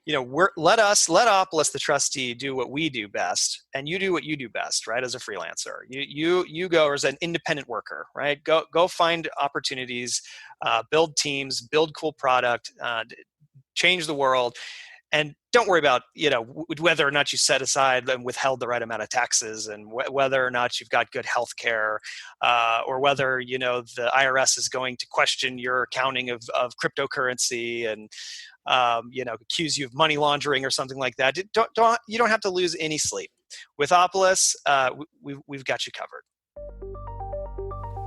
let Opolis, the trustee, do what we do best, and you do what you do best, right? As a freelancer, you go as an independent worker, right? Go find opportunities, build teams, build cool product, change the world. And don't worry about, whether or not you set aside and withheld the right amount of taxes, and whether or not you've got good health care, or whether, the IRS is going to question your accounting of cryptocurrency and, accuse you of money laundering or something like that. You don't have to lose any sleep. With Opolis, we've got you covered.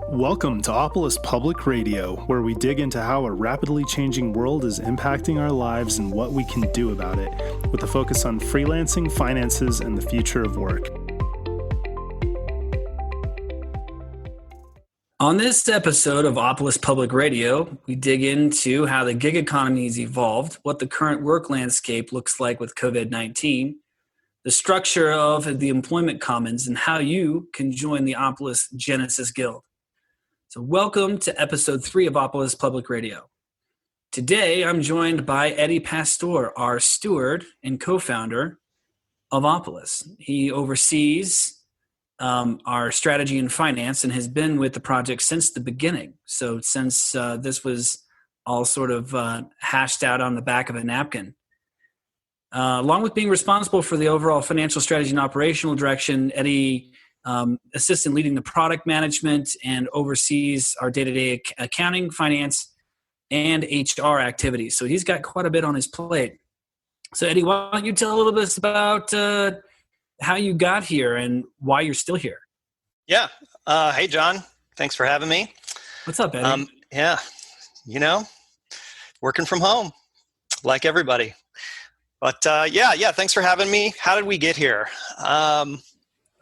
Welcome to Opolis Public Radio, where we dig into how a rapidly changing world is impacting our lives and what we can do about it, with a focus on freelancing, finances, and the future of work. On this episode of Opolis Public Radio, we dig into how the gig economy has evolved, what the current work landscape looks like with COVID-19, the structure of the employment commons, and how you can join the Opolis Genesis Guild. So welcome to episode 3 of Opolis Public Radio. Today, I'm joined by Eddie Pastore, our steward and co-founder of Opolis. He oversees our strategy and finance and has been with the project since the beginning. So since this was all sort of hashed out on the back of a napkin. Along with being responsible for the overall financial strategy and operational direction, Eddie assists in leading the product management and oversees our day-to-day accounting, finance, and HR activities. So he's got quite a bit on his plate. So Eddie, why don't you tell a little bit about how you got here and why you're still here? Yeah. Hey, John. Thanks for having me. What's up, Eddie? Yeah. Working from home like everybody. But yeah. Thanks for having me. How did we get here?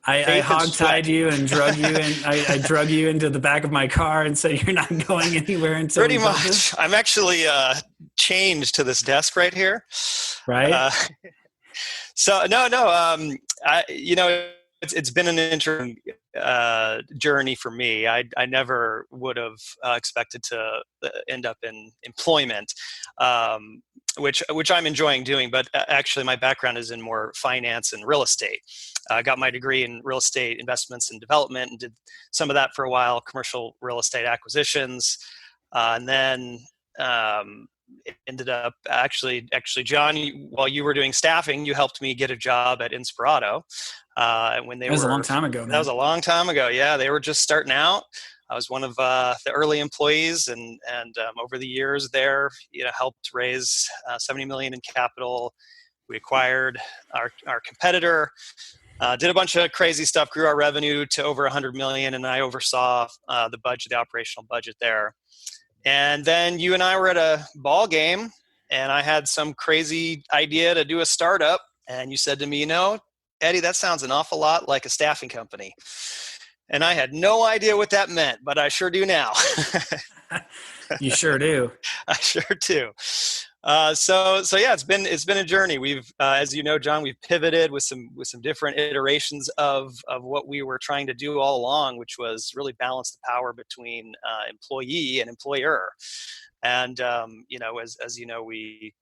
I hog-tied you and drug you in. I drug you into the back of my car and said you're not going anywhere until pretty much. I'm actually chained to this desk right here. Right. So no. It's been an interesting journey for me. I never would have expected to end up in employment, which I'm enjoying doing. But actually, my background is in more finance and real estate. I got my degree in real estate investments and development, and did some of that for a while, commercial real estate acquisitions, and then ended up actually, John, while you were doing staffing, you helped me get a job at Inspirato. When they that was a long time ago. Man. That was a long time ago. Yeah, they were just starting out. I was one of the early employees, and over the years there, helped raise $70 million in capital. We acquired our competitor. Did a bunch of crazy stuff, grew our revenue to over $100 million, and I oversaw the operational budget there. And then you and I were at a ball game, and I had some crazy idea to do a startup, and you said to me, Eddie, that sounds an awful lot like a staffing company. And I had no idea what that meant, but I sure do now. You sure do. I sure do. So yeah, it's been a journey. We've, as you know, John, we've pivoted with some different iterations of what we were trying to do all along, which was really balance the power between employee and employer. And as you know, we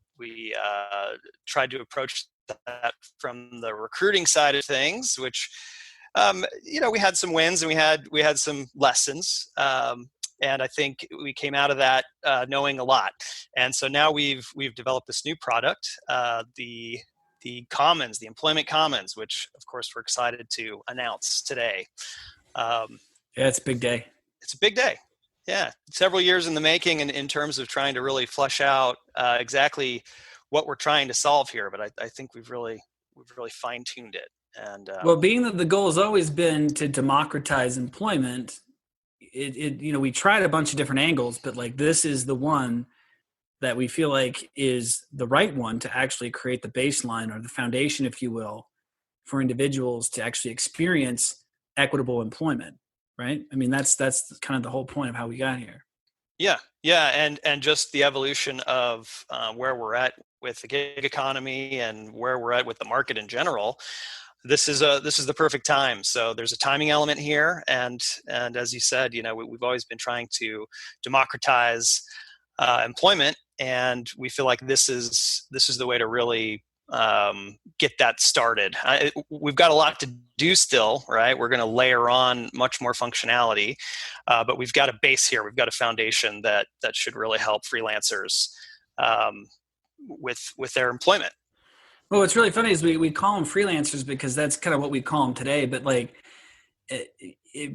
tried to approach that from the recruiting side of things, which we had some wins and we had some lessons. And I think we came out of that knowing a lot. And so now we've developed this new product, the Commons, the Employment Commons, which of course we're excited to announce today. Yeah, it's a big day. It's a big day. Yeah, several years in the making in terms of trying to really flesh out exactly what we're trying to solve here. But I think we've really fine-tuned it. And well, being that the goal has always been to democratize employment, we tried a bunch of different angles, but like this is the one that we feel like is the right one to actually create the baseline or the foundation, if you will, for individuals to actually experience equitable employment, right? I mean, that's kind of the whole point of how we got here. Yeah, and just the evolution of where we're at with the gig economy and where we're at with the market in general. This is the perfect time. So there's a timing element here, and as you said, we've always been trying to democratize employment, and we feel like this is the way to really get that started. We've got a lot to do still, right? We're going to layer on much more functionality, but we've got a base here. We've got a foundation that should really help freelancers with their employment. Well, what's really funny is we call them freelancers because that's kind of what we call them today. But like,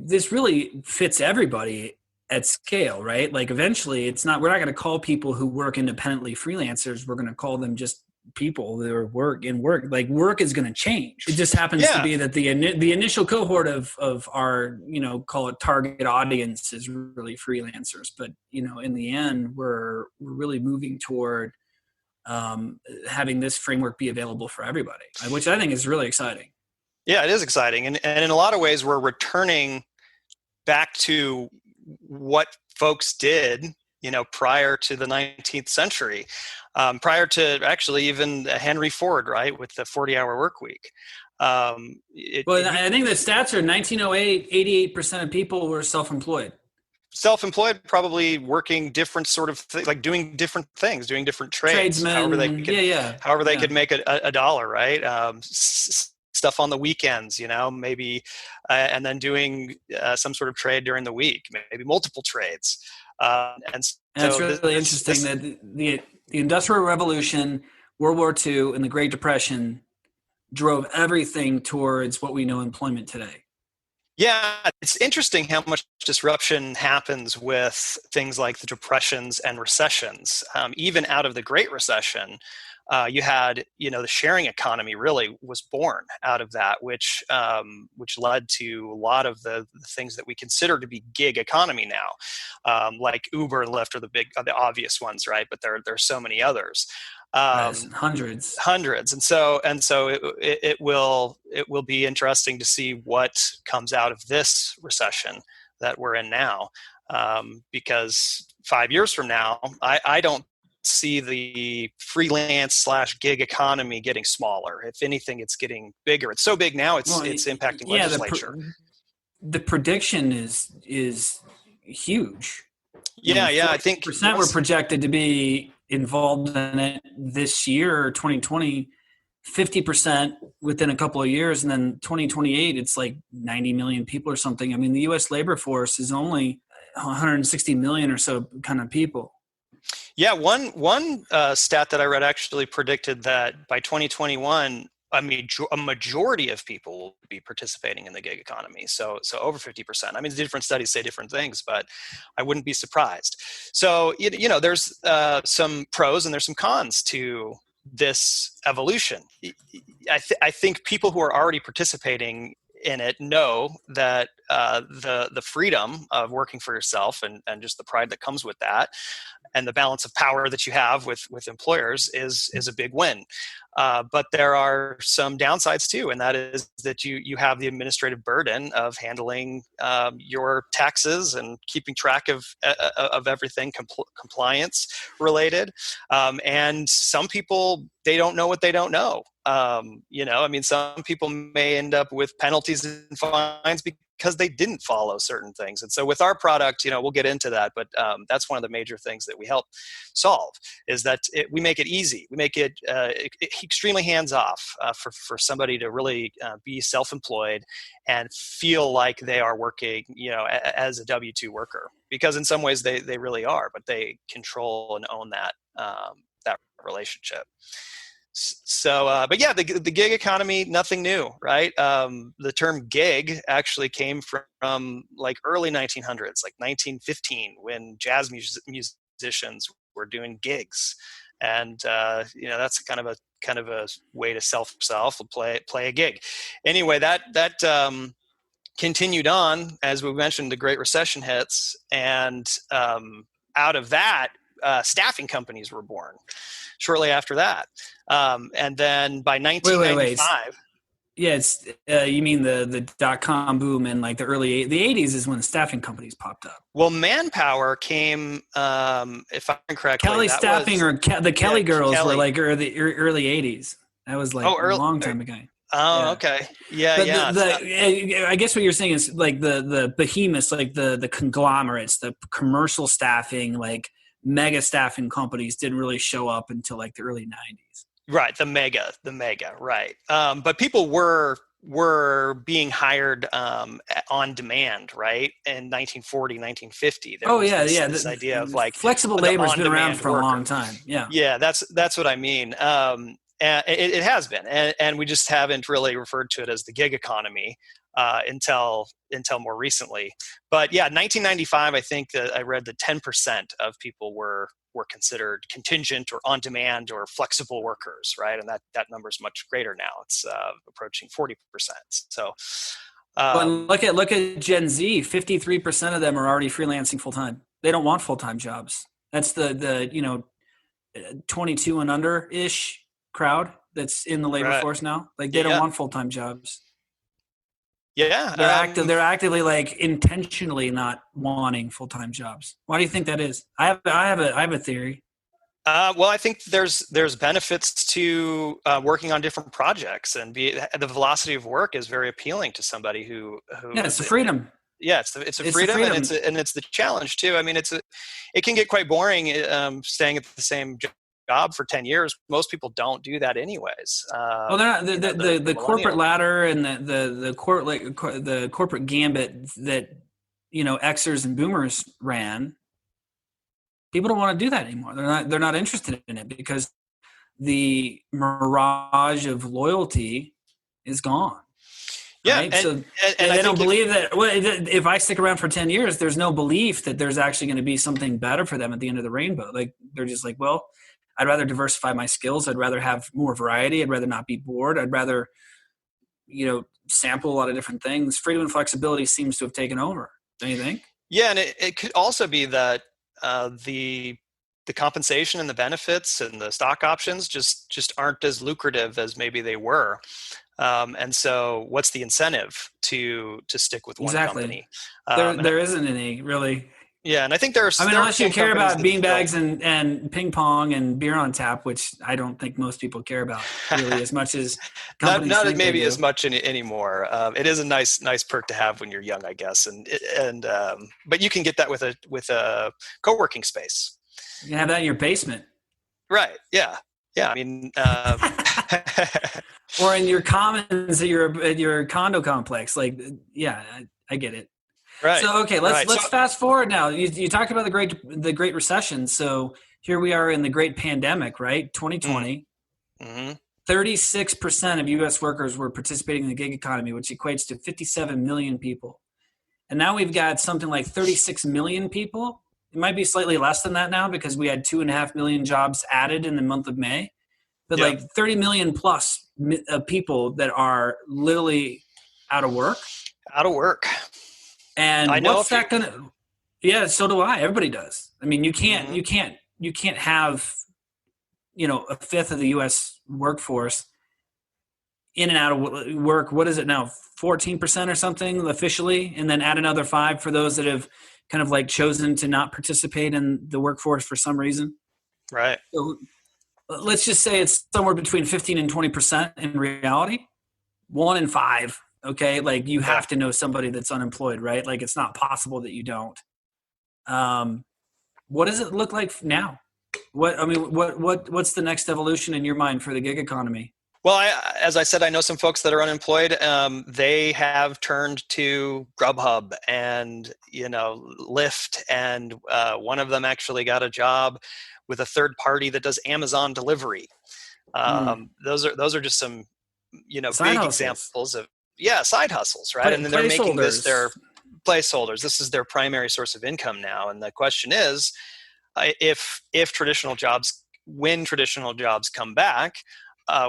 this really fits everybody at scale, right? Like eventually we're not going to call people who work independently freelancers. We're going to call them just people that are work. Like work is going to change. It just happens to be that the initial cohort of our, call it target audience is really freelancers. But, in the end, we're really moving toward having this framework be available for everybody, which I think is really exciting. Yeah, it is exciting. And in a lot of ways, we're returning back to what folks did, prior to the 19th century, prior to actually even Henry Ford, right, with the 40-hour work week. I think the stats are 1908, 88% of people were self-employed. Self-employed, probably working different sort of like doing different things, doing different trades. Tradesmen, however they could make a dollar, right? Stuff on the weekends, maybe, and then doing some sort of trade during the week, maybe multiple trades. And it's really interesting that the Industrial Revolution, World War II, and the Great Depression drove everything towards what we know employment today. Yeah, it's interesting how much disruption happens with things like the depressions and recessions. Even out of the Great Recession, you had, the sharing economy really was born out of that, which led to a lot of the things that we consider to be gig economy now, like Uber and Lyft are the obvious ones, right? But there are so many others. Hundreds. And so it will be interesting to see what comes out of this recession that we're in now, because 5 years from now, I don't see the freelance/gig economy getting smaller. If anything, it's getting bigger. It's so big now, it's impacting legislature. The prediction is huge. I think percent were projected to be involved in it this year, 2020, 50% within a couple of years, and then 2028, it's like 90 million people or something. I mean, the U.S. labor force is only 160 million or so kind of people. Yeah, one stat that I read actually predicted that by 2021, a majority of people will be participating in the gig economy. So over 50%. I mean, different studies say different things, but I wouldn't be surprised. So, there's some pros and there's some cons to this evolution. I think people who are already participating in it know that the freedom of working for yourself and just the pride that comes with that, and the balance of power that you have with employers is a big win. But there are some downsides too, and that is that you have the administrative burden of handling your taxes and keeping track of everything compliance related. And some people, they don't know what they don't know. Some people may end up with penalties and fines because they didn't follow certain things. And so with our product, we'll get into that, but that's one of the major things that we help solve is that we make it easy. We make it extremely hands-off for somebody to really be self-employed and feel like they are working, as a W-2 worker, because in some ways they really are, but they control and own that relationship. So, but yeah, the gig economy, nothing new, right? The term gig actually came from like early 1900s, like 1915, when jazz musicians were doing gigs, and that's kind of a way to self play a gig. Anyway, that continued on as we mentioned. The Great Recession hits, and out of that, staffing companies were born shortly after that. And then by 1995, wait. Yeah, it's you mean the .com boom and like the 80s is when staffing companies popped up. Well, Manpower came, if I'm correct. Kelly Staffing the Kelly girls were like early 80s. That was like a long time ago. Oh, yeah. Okay. Yeah. I guess what you're saying is like the behemoths, like the conglomerates, the commercial staffing, like mega staffing companies didn't really show up until like the early 90s. Right. The mega, right. But people were being hired on demand, right? In 1940, 1950. There was this idea of like flexible labor has been around for a long time. Yeah. Yeah, that's what I mean. And it has been, and we just haven't really referred to it as the gig economy until more recently. But yeah, 1995, I think that I read that 10% of people were considered contingent or on demand or flexible workers, right? And that number is much greater now. It's approaching 40%. So look at Gen Z. 53% of them are already freelancing full time. They don't want full time jobs. That's the 22 and under ish crowd that's in the labor force now. Like they don't want full time jobs. Yeah, they're actively like intentionally not wanting full time jobs. Why do you think that is? I have a theory. Well, I think there's benefits to working on different projects, and the velocity of work is very appealing to somebody who it's the freedom. Yeah, it's a freedom, and it's the challenge too. I mean, it can get quite boring staying at the same job for 10 years. Most people don't do that anyways. Well, they're not the corporate ladder and the corporate gambit that Xers and boomers ran. People don't want to do that anymore. They're not interested in it because the mirage of loyalty is gone. Yeah, right? And they don't believe that. Well, if I stick around for 10 years, there's no belief that there's actually going to be something better for them at the end of the rainbow. Like they're just like, well, I'd rather diversify my skills. I'd rather have more variety. I'd rather not be bored. I'd rather, sample a lot of different things. Freedom and flexibility seems to have taken over. Don't you think? Yeah, and it could also be that the compensation and the benefits and the stock options just aren't as lucrative as maybe they were. And so what's the incentive to stick with one company? There isn't any really. Yeah, and I think unless you care about beanbags and ping pong and beer on tap, which I don't think most people care about really as much as companies not maybe as much anymore. It is a nice perk to have when you're young, I guess, and but you can get that with a co-working space. You can have that in your basement, right? Yeah. I mean, or in your commons at your condo complex. Like, yeah, I get it. Right. So okay, let's fast forward now. You talked about the Great Recession. So here we are in the Great Pandemic, right? 2020. Mm-hmm. 36% of U.S. workers were participating in the gig economy, which equates to 57 million people. And now we've got something like 36 million people. It might be slightly less than that now because we had 2.5 million jobs added in the month of May. But like 30 million plus people that are literally out of work. Out of work. And what's that going to? Yeah, so do I. Everybody does. I mean, you can't have, a fifth of the U.S. workforce in and out of work. What is it now? 14% or something officially, and then add another 5 for those that have kind of like chosen to not participate in the workforce for some reason. Right. So let's just say it's somewhere between 15 and 20% in reality. 1 in 5. Okay, like you have to know somebody that's unemployed, right? Like it's not possible that you don't. What does it look like now? What's the next evolution in your mind for the gig economy? Well, as I said, I know some folks that are unemployed. They have turned to Grubhub and Lyft, and one of them actually got a job with a third party that does Amazon delivery. Those are just some big examples of side husles, right? And then they're making this their placeholders. This is their primary source of income now. And the question is, if traditional jobs, when traditional jobs come back,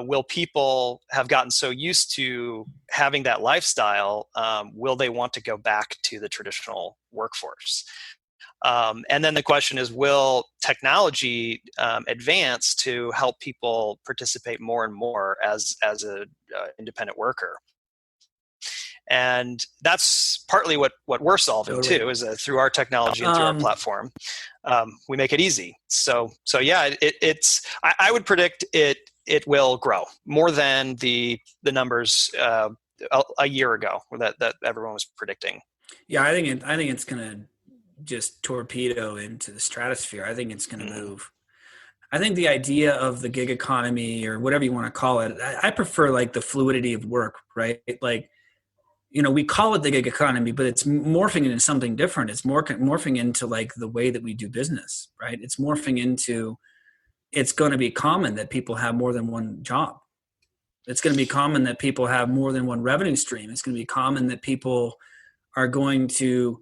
will people have gotten so used to having that lifestyle? Will they want to go back to the traditional workforce? And then the question is, will technology advance to help people participate more and more as a independent worker? And that's partly what we're solving too, is through our technology and through our platform, we make it easy. So yeah, I would predict it will grow more than the numbers a year ago that everyone was predicting. Yeah, I think it's going to just torpedo into the stratosphere. I think it's going to move. I think the idea of the gig economy, or whatever you want to call it, I prefer like the fluidity of work, right? Like, we call it the gig economy, but it's morphing into something different. It's morphing into like the way that we do business, right? It's morphing into, it's going to be common that people have more than one job. It's going to be common that people have more than one revenue stream. It's going to be common that people are going to,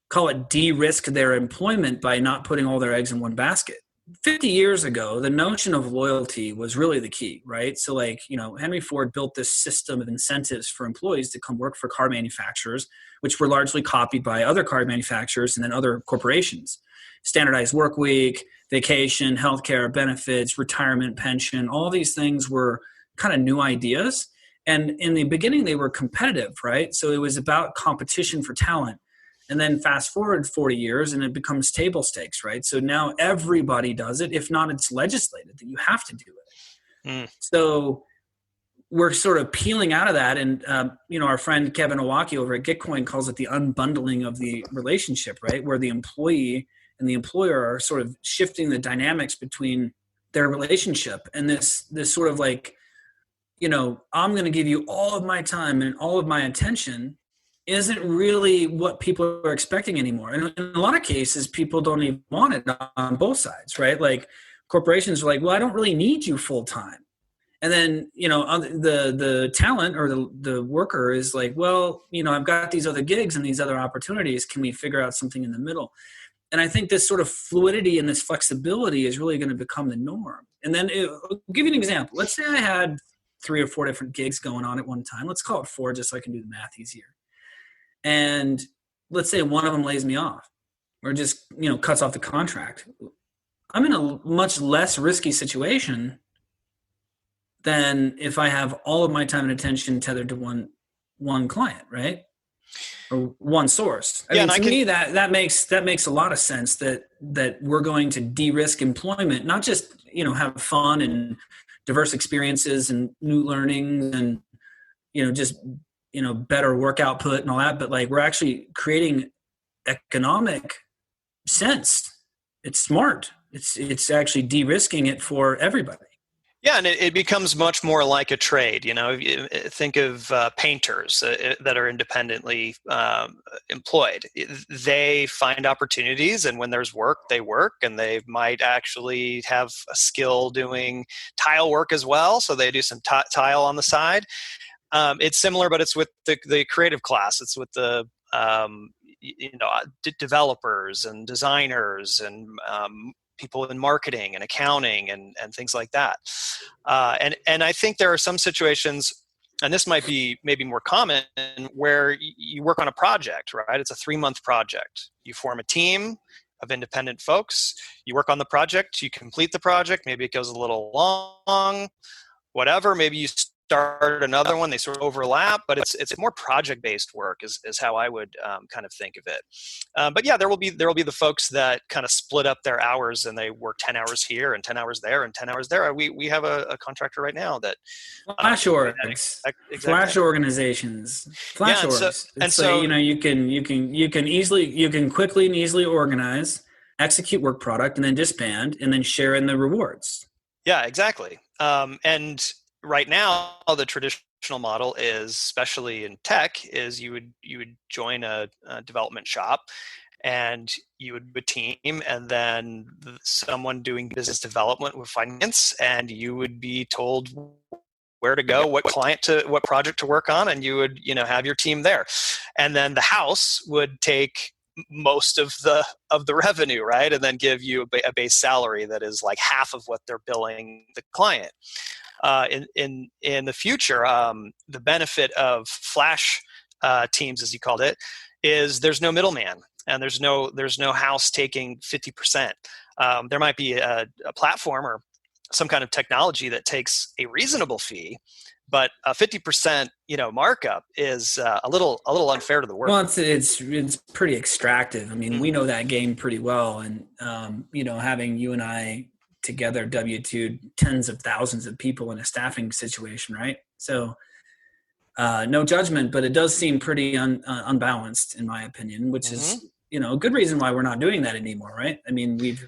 call it, de-risk their employment by not putting all their eggs in one basket. 50 years ago, the notion of loyalty was really the key, right? So like, Henry Ford built this system of incentives for employees to come work for car manufacturers, which were largely copied by other car manufacturers and then other corporations. Standardized work week, vacation, healthcare, benefits, retirement, pension, all these things were kind of new ideas. And in the beginning, they were competitive, right? So it was about competition for talent. And then fast forward 40 years and it becomes table stakes, right? So now everybody does it. If not, it's legislated that you have to do it. So we're sort of peeling out of that. And, our friend Kevin Owaki over at Gitcoin calls it the unbundling of the relationship, right? Where the employee and the employer are sort of shifting the dynamics between their relationship. And this sort of like, I'm going to give you all of my time and all of my attention isn't really what people are expecting anymore. And in a lot of cases, people don't even want it on both sides, right? Like corporations are like, well, I don't really need you full time. And then, the talent or the worker is like, well, I've got these other gigs and these other opportunities. Can we figure out something in the middle? And I think this sort of fluidity and this flexibility is really going to become the norm. And then I'll give you an example. Let's say I had 3 or 4 different gigs going on at one time. Let's call it 4 just so I can do the math easier. And let's say one of them lays me off or just, cuts off the contract. I'm in a much less risky situation than if I have all of my time and attention tethered to one client, right? Or one source. I mean, to me, that makes a lot of sense that we're going to de-risk employment, not just, have fun and diverse experiences and new learning and, just better work output and all that, but like we're actually creating economic sense. It's smart. It's actually de-risking it for everybody. Yeah, and it becomes much more like a trade. Think of painters that are independently employed. They find opportunities, and when there's work, they work, and they might actually have a skill doing tile work as well, so they do some tile on the side. It's similar, but it's with the creative class. It's with the developers and designers and people in marketing and accounting and things like that. And I think there are some situations, and this might be maybe more common, where you work on a project, right? It's a 3-month project. You form a team of independent folks. You work on the project. You complete the project. Maybe it goes a little long, whatever. Maybe you start another one. They sort of overlap, but it's more project-based work is how I would kind of think of it. But yeah, there will be the folks that kind of split up their hours and they work 10 hours here and 10 hours there and 10 hours there. We have a contractor right now that flash orgs, exactly. Flash organizations, flash orgs. So you can quickly and easily organize, execute work product, and then disband, and then share in the rewards. Yeah, exactly. And right now, the traditional model is, especially in tech, is you would join a development shop, and you would be a team, and then someone doing business development with finance, and you would be told where to go, what project to work on, and you would have your team there, and then the house would take most of the revenue, right, and then give you a base salary that is like half of what they're billing the client. In the future, the benefit of flash teams, as you called it, is there's no middleman, and there's no house taking 50%. There might be a platform or some kind of technology that takes a reasonable fee, but a 50% markup is a little unfair to the worker. Well, it's pretty extractive. I mean, we know that game pretty well, and having you and I together W2 tens of thousands of people in a staffing situation, right? So no judgment, but it does seem pretty unbalanced in my opinion, which is a good reason why we're not doing that anymore, right? I mean, we've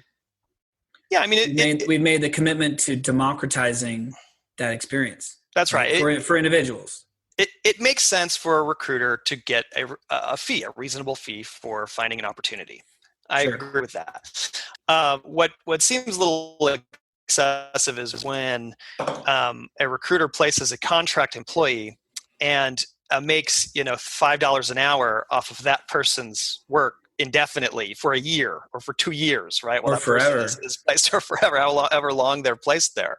made the commitment to democratizing that experience. That's right. For individuals. It makes sense for a recruiter to get a fee, a reasonable fee for finding an opportunity. I agree with that. What seems a little excessive is when a recruiter places a contract employee and makes $5 an hour off of that person's work indefinitely for a year or for 2 years, right? Or forever. Is placed, or forever, however long they're placed there.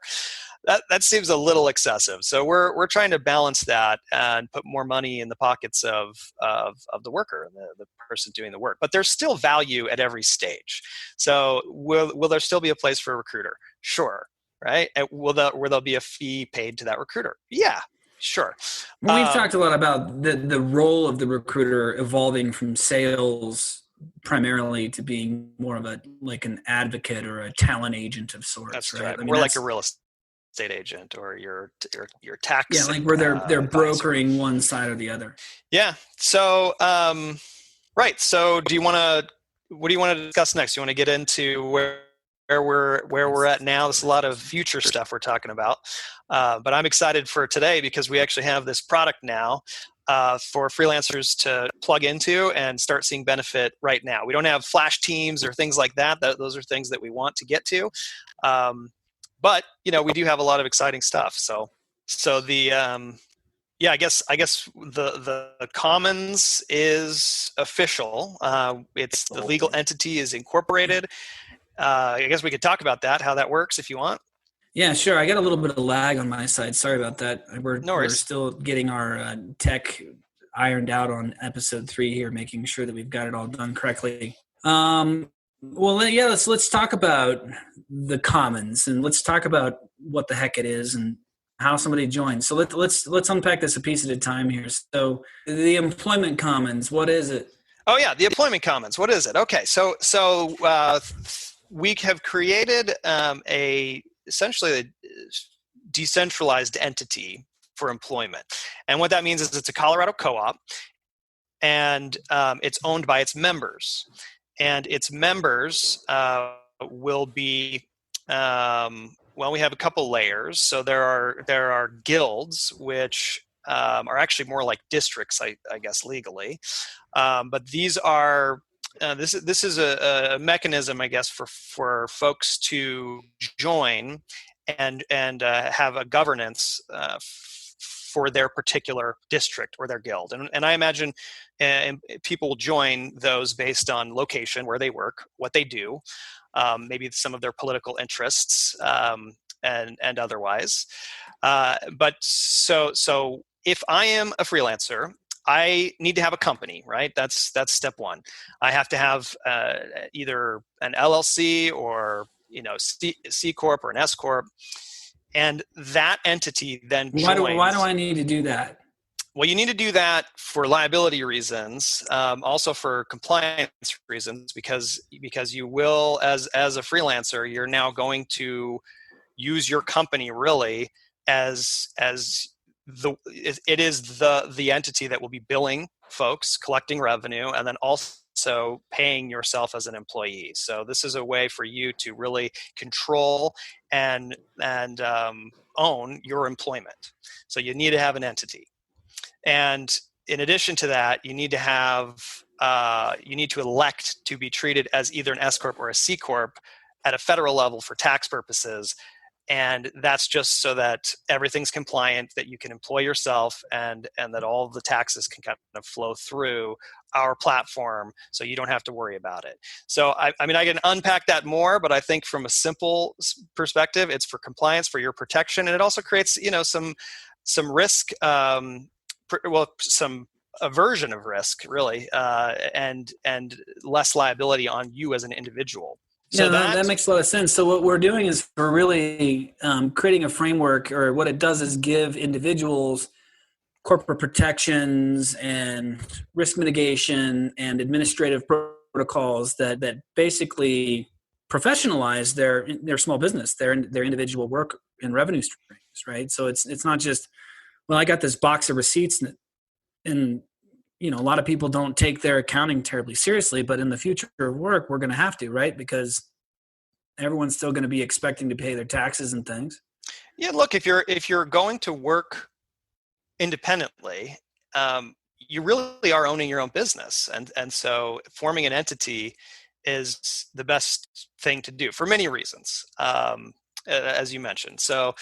That seems a little excessive. So we're trying to balance that and put more money in the pockets of the worker, the person doing the work. But there's still value at every stage. So will there still be a place for a recruiter? Sure, right? And will there be a fee paid to that recruiter? Yeah, sure. Well, we've talked a lot about the role of the recruiter evolving from sales primarily to being more of an advocate or a talent agent of sorts. That's right. right. I mean, we're like a real estate agent or your tax. Yeah, like where they're brokering one side or the other. Yeah. So right. So what do you want to discuss next? You want to get into where we're at now? There's a lot of future stuff we're talking about, but I'm excited for today because we actually have this product now for freelancers to plug into and start seeing benefit right now. We don't have flash teams or things like that. Those are things that we want to get to. But we do have a lot of exciting stuff. So the I guess the Commons is official. It's the legal entity is incorporated. I guess we could talk about that, how that works, if you want. Yeah, sure. I got a little bit of lag on my side. Sorry about that. We're still getting our tech ironed out on episode 3 here, making sure that we've got it all done correctly. Well, yeah, let's talk about the Commons and let's talk about what the heck it is and how somebody joins. So let's unpack this a piece at a time here. So the Employment Commons, what is it? Oh yeah, the Employment Commons. What is it? Okay, so we have created essentially a decentralized entity for employment, and what that means is it's a Colorado co-op, and it's owned by its members. And its members will be, we have a couple layers. So there are guilds, which are actually more like districts, I guess, legally. But these are, this is a mechanism, I guess, for folks to join and have a governance for their particular district or their guild. And I imagine people will join those based on location, where they work, what they do, maybe some of their political interests, and otherwise. But so if I am a freelancer, I need to have a company, right? That's step one. I have to have either an LLC or C Corp or an S Corp. And that entity then joins. Why do I need to do that? Well, you need to do that for liability reasons, also for compliance reasons, because you will, as a freelancer, you're now going to use your company really as it is the entity that will be billing folks, collecting revenue, and then also paying yourself as an employee. So this is a way for you to really control and own your employment. So you need to have an entity. And in addition to that, you need to elect to be treated as either an S Corp or a C Corp at a federal level for tax purposes. And that's just so that everything's compliant, that you can employ yourself, and that all of the taxes can kind of flow through our platform, so you don't have to worry about it. So I mean, I can unpack that more, but I think from a simple perspective, it's for compliance, for your protection, and it also creates some risk, some aversion of risk, really, and less liability on you as an individual. So that makes a lot of sense. So what we're doing is we're really creating a framework, or what it does is give individuals corporate protections and risk mitigation and administrative protocols that basically professionalize their small business, their individual work and revenue streams, right? So it's not just, well, I got this box of receipts and a lot of people don't take their accounting terribly seriously, but in the future of work, we're going to have to, right? Because everyone's still going to be expecting to pay their taxes and things. Yeah, look, if you're going to work independently, you really are owning your own business, and so forming an entity is the best thing to do for many reasons, as you mentioned. So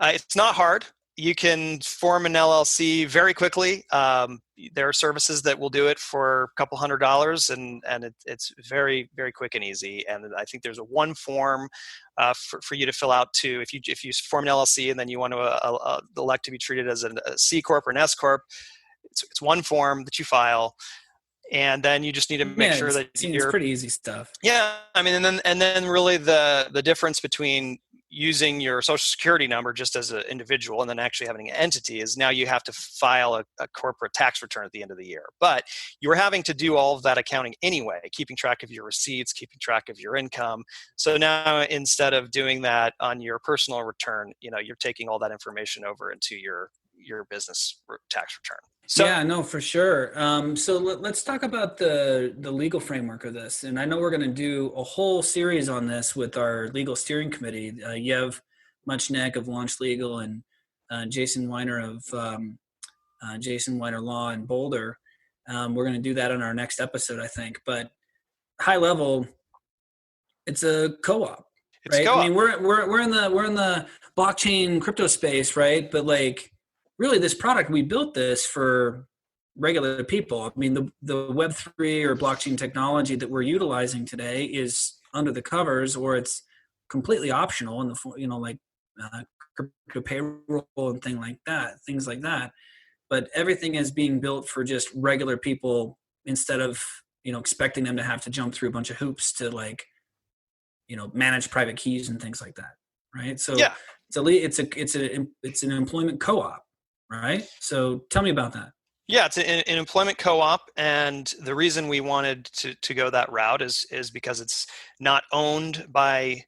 it's not hard. You can form an LLC very quickly. There are services that will do it for a couple $100s, and it's very, very quick and easy. And I think there's one form for you to fill out too. If you form an LLC and then you want to elect to be treated as a C corp or an S corp, it's one form that you file, and then you just need to make sure that it's pretty easy stuff. Yeah, I mean, and then really the difference between using your social security number just as an individual and then actually having an entity is now you have to file a corporate tax return at the end of the year. But you're having to do all of that accounting anyway, keeping track of your receipts, keeping track of your income. So now instead of doing that on your personal return, you're taking all that information over into your business tax return. So, yeah, no, for sure. So let's talk about the legal framework of this. And I know we're going to do a whole series on this with our legal steering committee. Yev Muchnick of Launch Legal and Jason Weiner of Jason Weiner Law in Boulder. We're going to do that on our next episode, I think. But high level, it's a co-op, right? Co-op. I mean, we're in the blockchain crypto space, right? But really, this product, we built this for regular people. I mean, the Web3 or blockchain technology that we're utilizing today is under the covers, or it's completely optional in the crypto payroll and things like that. But everything is being built for just regular people instead of expecting them to have to jump through a bunch of hoops to manage private keys and things like that, right? So yeah. It's an employment co-op. Right. So tell me about that. Yeah, it's an employment co-op, and the reason we wanted to go that route is because it's not owned by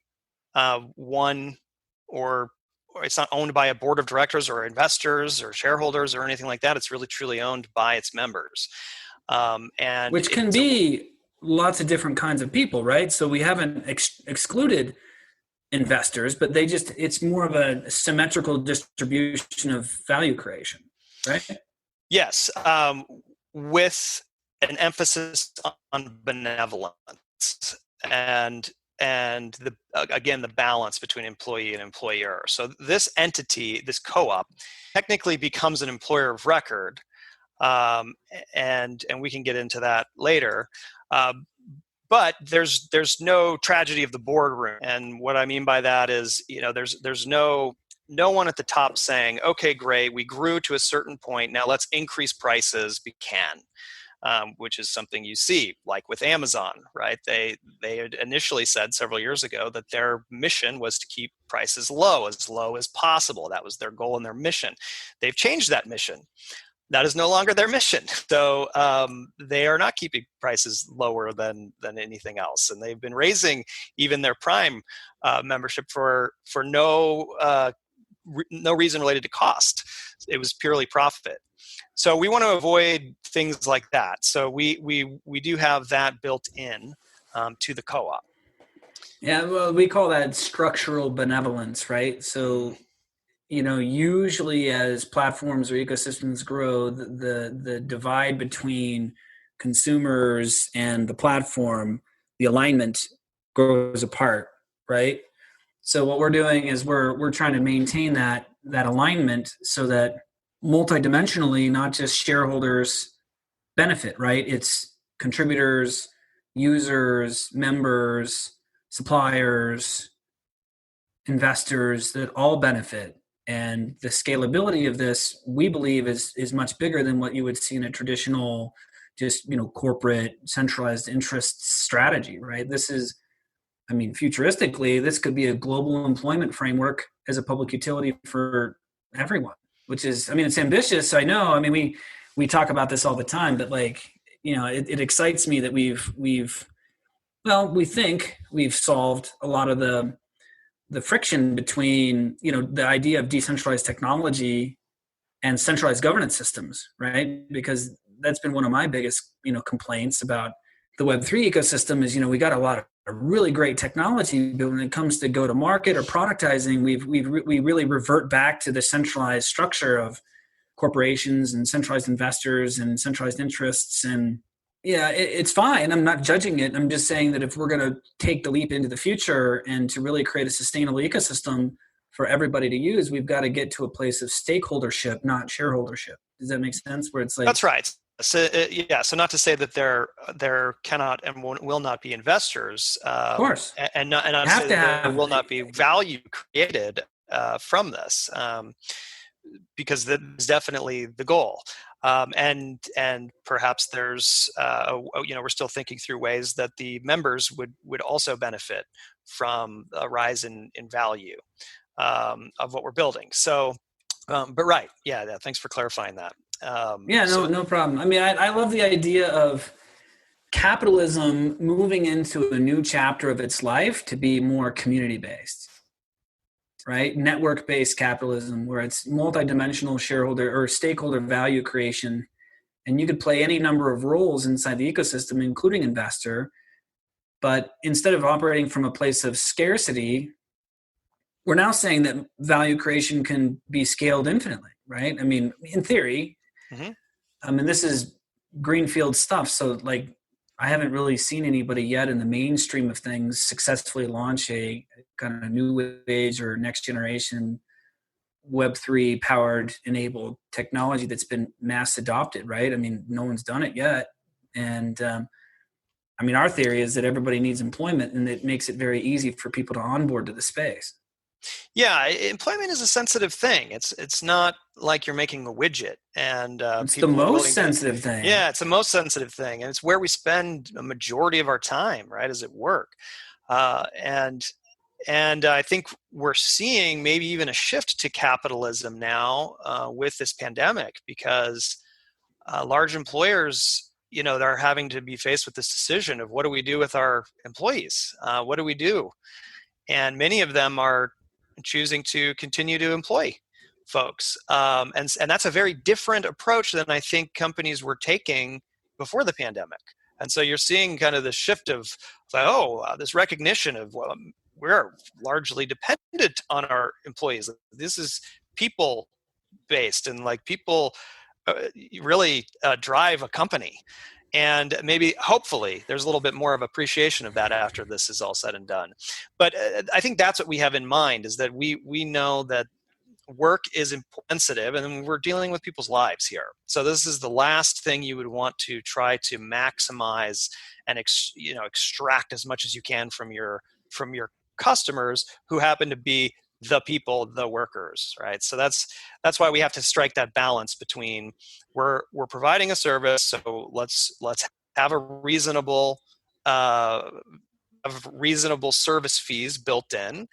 one, or it's not owned by a board of directors or investors or shareholders or anything like that. It's really truly owned by its members, and which can be lots of different kinds of people, right? So we haven't excluded investors, but it's more of a symmetrical distribution of value creation, right? Yes, with an emphasis on benevolence and the balance between employee and employer. So this entity, this co-op, technically becomes an employer of record, and we can get into that later. But there's no tragedy of the boardroom, and what I mean by that is, there's no one at the top saying, "Okay, great, we grew to a certain point. Now let's increase prices. We can," which is something you see, like with Amazon, right? They had initially said several years ago that their mission was to keep prices low as possible. That was their goal and their mission. They've changed that mission. That is no longer their mission. So they are not keeping prices lower than anything else. And they've been raising even their Prime membership for no reason related to cost. It was purely profit. So we want to avoid things like that. So we do have that built in to the co-op. Yeah, well, we call that structural benevolence, right? So usually as platforms or ecosystems grow, the divide between consumers and the platform, the alignment grows apart, right? So what we're doing is we're trying to maintain that alignment so that multidimensionally, not just shareholders benefit, right? It's contributors, users, members, suppliers, investors that all benefit. And the scalability of this, we believe, is much bigger than what you would see in a traditional, just corporate centralized interest strategy, right? This is, futuristically, this could be a global employment framework as a public utility for everyone. Which is, it's ambitious. I know. We talk about this all the time, but it excites me that we think we've solved a lot of the friction between, the idea of decentralized technology and centralized governance systems, right? Because that's been one of my biggest, complaints about the Web3 ecosystem is, we got a lot of really great technology, but when it comes to go to market or productizing, we really revert back to the centralized structure of corporations and centralized investors and centralized interests. And yeah, it's fine. I'm not judging it. I'm just saying that if we're going to take the leap into the future and to really create a sustainable ecosystem for everybody to use, we've got to get to a place of stakeholdership, not shareholdership. Does that make sense? Where it's like, that's right. So so not to say that there cannot and will not be investors, of course, and not to say that there will not be value created from this, because that's definitely the goal. And perhaps there's we're still thinking through ways that the members would also benefit from a rise in value of what we're building. So, but right, yeah. Thanks for clarifying that. No problem. I mean, I love the idea of capitalism moving into a new chapter of its life to be more community-based, right? Network-based capitalism, where it's multidimensional shareholder or stakeholder value creation. And you could play any number of roles inside the ecosystem, including investor. But instead of operating from a place of scarcity, we're now saying that value creation can be scaled infinitely, right? I mean, in theory, this is greenfield stuff. So like, I haven't really seen anybody yet in the mainstream of things successfully launch a kind of new age or next generation Web3 powered enabled technology that's been mass adopted, right? I mean, no one's done it yet. And our theory is that everybody needs employment, and it makes it very easy for people to onboard to the space. Yeah, employment is a sensitive thing. It's not like you're making a widget, and it's the most sensitive thing. Yeah, it's the most sensitive thing, and it's where we spend a majority of our time, right? Is at work, and I think we're seeing maybe even a shift to capitalism now with this pandemic, because large employers, they're having to be faced with this decision of what do we do with our employees? What do we do? And many of them are choosing to continue to employ folks. And that's a very different approach than I think companies were taking before the pandemic. And so you're seeing kind of the shift of this recognition of, well, we're largely dependent on our employees. This is people based, and like people really drive a company. And maybe, hopefully, there's a little bit more of appreciation of that after this is all said and done. But I think that's what we have in mind, is that we know that work is sensitive, and we're dealing with people's lives here. So this is the last thing you would want to try to maximize and extract as much as you can from your customers, who happen to be the people, the workers, right? So that's why we have to strike that balance between we're providing a service, so let's have a reasonable service fees built in.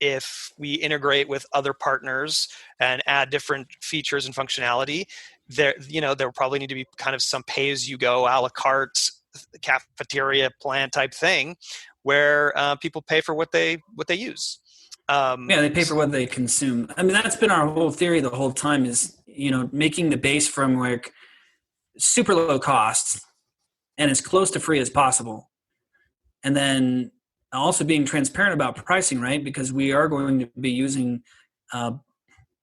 If we integrate with other partners and add different features and functionality, there probably need to be kind of some pay-as-you-go, a la carte, cafeteria plan type thing, where people pay for what they use. They pay for what they consume. I mean, that's been our whole theory the whole time, is, making the base framework super low cost and as close to free as possible. And then also being transparent about pricing, right? Because we are going to be using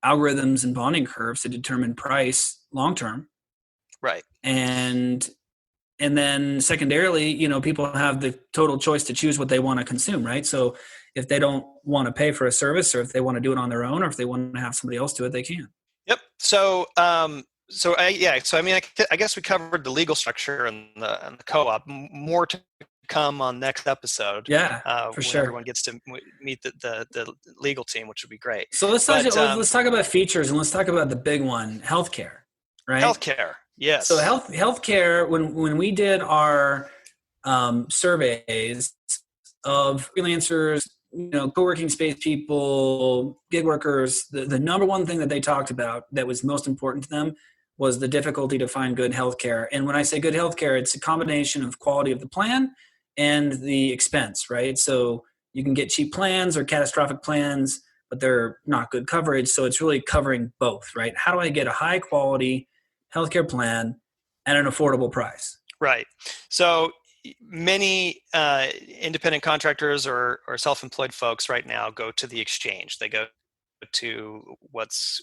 algorithms and bonding curves to determine price long-term. Right. And then secondarily, people have the total choice to choose what they want to consume, right? So if they don't want to pay for a service, or if they want to do it on their own, or if they want to have somebody else do it, they can. Yep. So I guess we covered the legal structure and the co-op. More to come on next episode. Yeah, for sure. Everyone gets to meet the legal team, which would be great. So let's talk about features, and let's talk about the big one, healthcare. Right? Healthcare. Yes. So healthcare. When we did our surveys of freelancers, co-working space people, gig workers, the number one thing that they talked about that was most important to them was the difficulty to find good healthcare. And when I say good healthcare, it's a combination of quality of the plan and the expense, right? So you can get cheap plans or catastrophic plans, but they're not good coverage. So it's really covering both, right? How do I get a high quality healthcare plan at an affordable price. Right. So many independent contractors or self-employed folks right now go to the exchange. They go to what's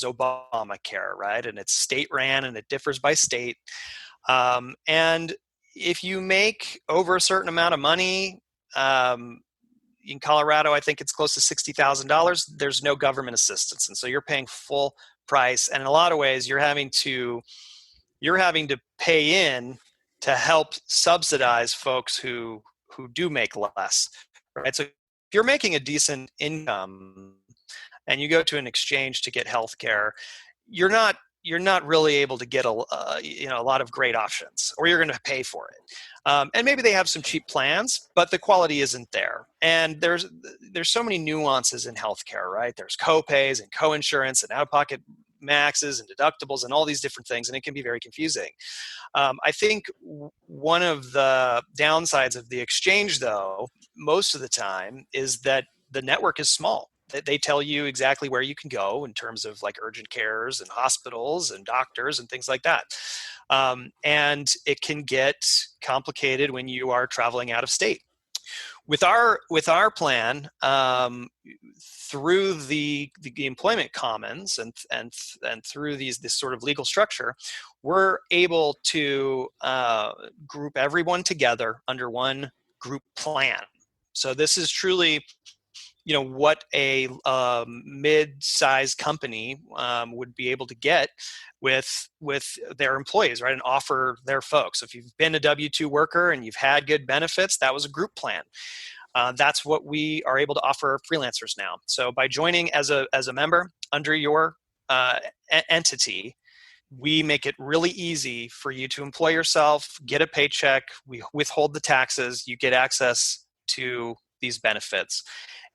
Obamacare, right? And it's state ran and it differs by state. And if you make over a certain amount of money, in Colorado, I think it's close to $60,000. There's no government assistance, and so you're paying full price. And in a lot of ways, you're having to pay in to help subsidize folks who do make less, right? So if you're making a decent income and you go to an exchange to get health care, you're not really able to get a lot of great options, or you're going to pay for it. And maybe they have some cheap plans, but the quality isn't there. And there's so many nuances in healthcare, right? There's co-pays and co-insurance and out-of-pocket maxes and deductibles and all these different things, and it can be very confusing. I think one of the downsides of the exchange, though, most of the time, is that the network is small. They tell you exactly where you can go in terms of like urgent cares and hospitals and doctors and things like that. And it can get complicated when you are traveling out of state. With our plan, through the employment commons and through this sort of legal structure, we're able to group everyone together under one group plan. So this is truly, what a mid-sized company would be able to get with their employees, right, and offer their folks. If you've been a W-2 worker and you've had good benefits, that was a group plan. That's what we are able to offer freelancers now. So by joining as a member under your entity, we make it really easy for you to employ yourself, get a paycheck, we withhold the taxes, you get access to these benefits.